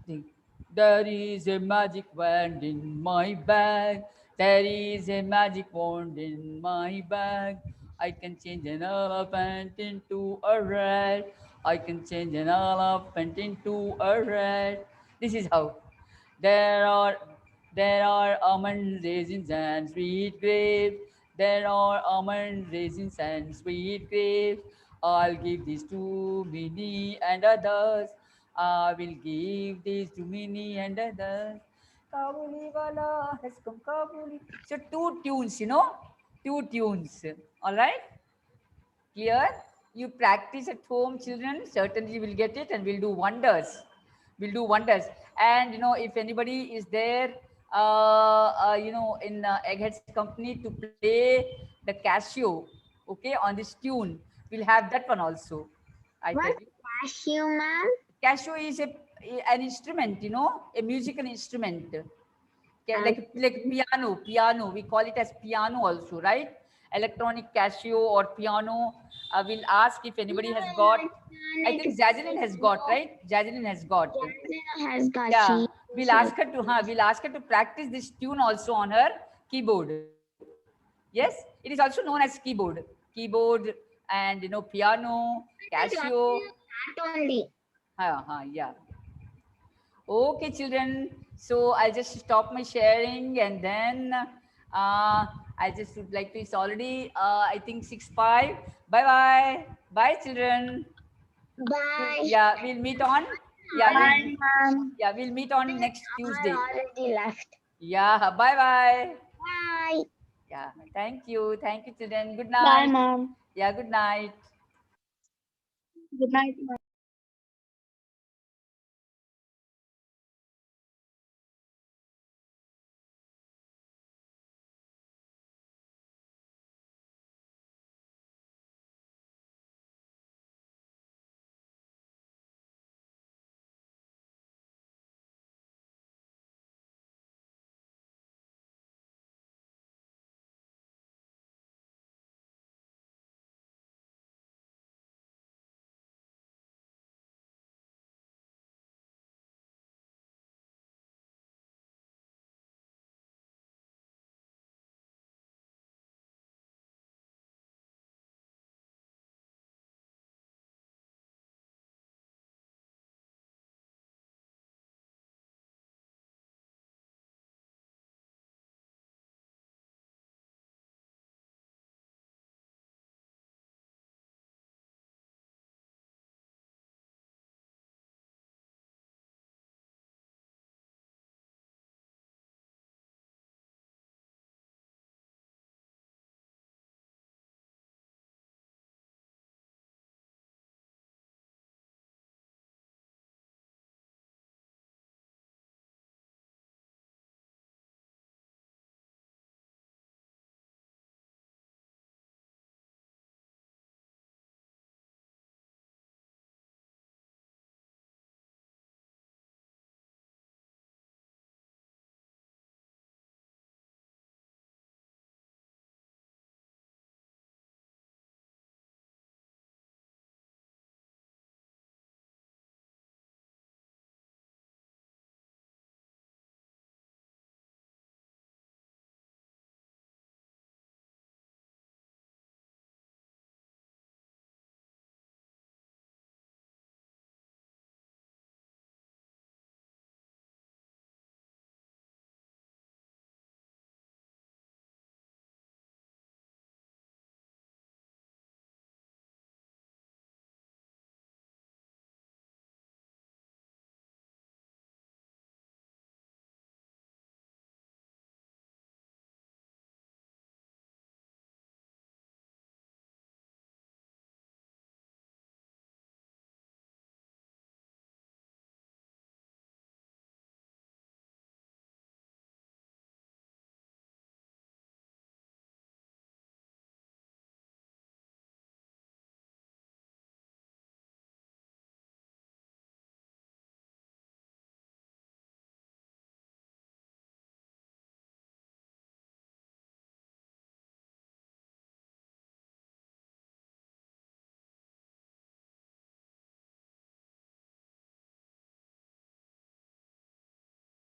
Think. There is a magic wand in my bag. There is a magic wand in my bag. I can change an elephant into a rat. I can change an elephant into a rat. This is how. There are There are almond raisins and sweet grapes. There are almond raisins and sweet grapes. I'll give these to Minnie and others. I will give these to Minnie and others. Kabuli wala has come Kabuli. So two tunes, two tunes. All right, clear? You practice at home, children. Certainly, will get it, and we'll do wonders. We'll do wonders. And if anybody is there, in Egghead's company to play the Casio, okay, on this tune, we'll have that one also. I tell What you. cashew, ma'am? Casio is an instrument, a musical instrument. Like piano. We call it as piano also, right? Electronic Casio or piano. We'll ask if anybody has got. I think Jaslyn has got, right? Jaslyn has got. Jasmine has got Yeah, she. we'll ask her to. We'll ask her to practice this tune also on her keyboard. Yes, it is also known as keyboard. Keyboard and piano, Casio. That only. Yeah. Okay, children. So I'll just stop my sharing and then I just would like to. It's already I think 6:05. Bye bye. Bye, children. Bye. Yeah, we'll meet on. Yeah, Bye, ma'am. we'll meet on next Tuesday. Already left. Yeah. Bye bye. Bye. Yeah. Thank you. Thank you, children. Good Bye, night. ma'am. Yeah. Good night. Good night, ma'am.